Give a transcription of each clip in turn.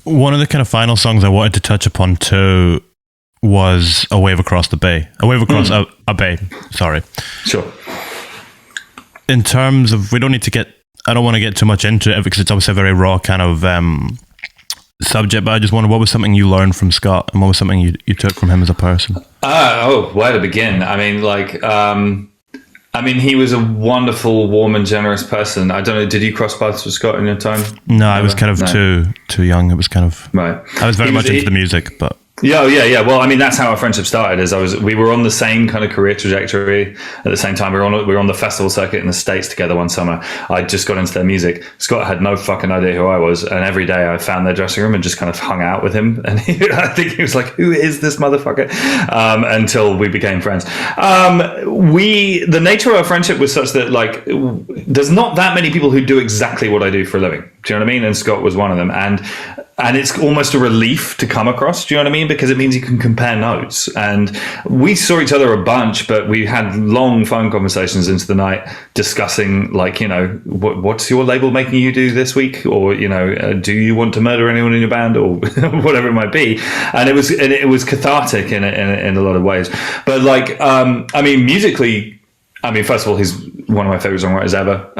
One of the kind of final songs I wanted to touch upon too was A Wave Across the Bay. A Wave Across a Bay, sorry. Sure. In terms of, I don't want to get too much into it because it's obviously a very raw kind of subject, but I just wonder, what was something you learned from Scott, and what was something you took from him as a person? Where to begin? I mean, he was a wonderful, warm and generous person. I don't know, did you cross paths with Scott in your time? No, I was kind of too young. It was kind of, right. I was very much into the music, but... Yeah. Well, I mean, that's how our friendship started. We were on the same kind of career trajectory at the same time. We were on the festival circuit in the States together one summer. I just got into their music. Scott had no fucking idea who I was, and every day I found their dressing room and just kind of hung out with him. And I think he was like, "Who is this motherfucker?" Until we became friends. The nature of our friendship was such that there's not that many people who do exactly what I do for a living. Do you know what I mean? And Scott was one of them. And it's almost a relief to come across, do you know what I mean? Because it means you can compare notes. And we saw each other a bunch, but we had long phone conversations into the night discussing, what's your label making you do this week? Or, do you want to murder anyone in your band? Or whatever it might be. And it was cathartic in a lot of ways. But musically, first of all, he's one of my favorite songwriters ever.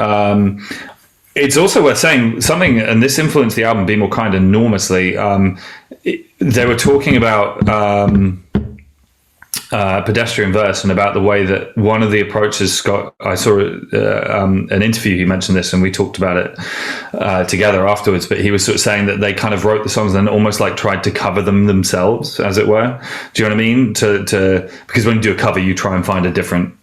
It's also worth saying something, and this influenced the album Be More Kind enormously. They were talking about pedestrian verse and about the way that one of the approaches Scott, I saw an interview, he mentioned this, and we talked about it together afterwards, but he was sort of saying that they kind of wrote the songs and then almost tried to cover them themselves, as it were. Do you know what I mean? Because when you do a cover, you try and find a different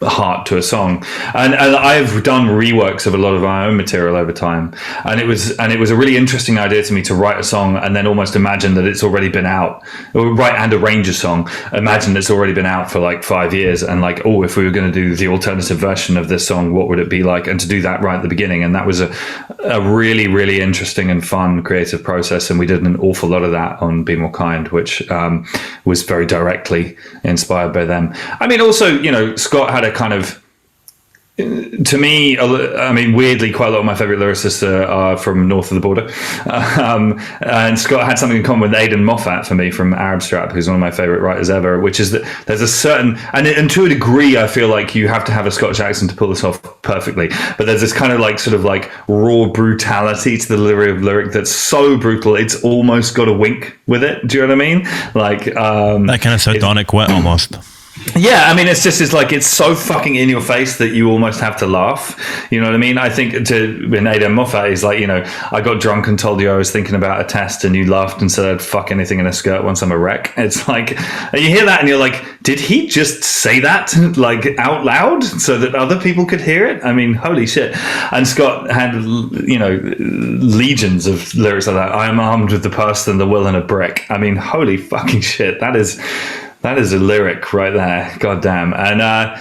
heart to a song, and I've done reworks of a lot of my own material over time, and it was a really interesting idea to me to write a song and then almost imagine that it's already been out, or write and arrange a song, imagine it's already been out for 5 years, and if we were going to do the alternative version of this song, what would it be like, and to do that right at the beginning. And that was a really, really interesting and fun creative process, and we did an awful lot of that on Be More Kind, which was very directly inspired by them. Also, Scott had a kind of, to me, weirdly, quite a lot of my favorite lyricists are from north of the border. And Scott had something in common with Aidan Moffat for me from Arab Strap, who's one of my favorite writers ever, which is that there's a certain, and to a degree, I feel like you have to have a Scottish accent to pull this off perfectly. But there's this kind of raw brutality to the lyric that's so brutal, it's almost got a wink with it. Do you know what I mean? That kind of sardonic wit almost. Yeah, it's so fucking in your face that you almost have to laugh. You know what I mean? I think in Aidan Moffat is I got drunk and told you I was thinking about a test, and you laughed and said I'd fuck anything in a skirt once I'm a wreck. It's you hear that and you're like, did he just say that out loud so that other people could hear it? Holy shit. And Scott had legions of lyrics like that. I am armed with the purse and the will and a brick. Holy fucking shit. That is a lyric right there. God damn. And I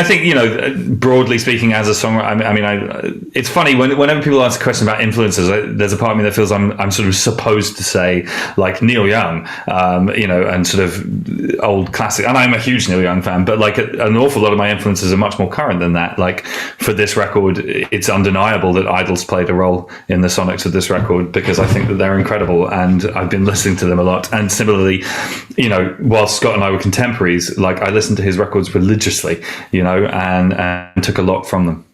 think, broadly speaking, as a songwriter, it's funny whenever people ask a question about influences, there's a part of me that feels I'm sort of supposed to say Neil Young, and sort of old classic. And I'm a huge Neil Young fan, but an awful lot of my influences are much more current than that. For this record, it's undeniable that Idles played a role in the sonics of this record, because I think that they're incredible, and I've been listening to them a lot. And similarly, whilst Scott and I were contemporaries, I listened to his records religiously, and took a lot from them.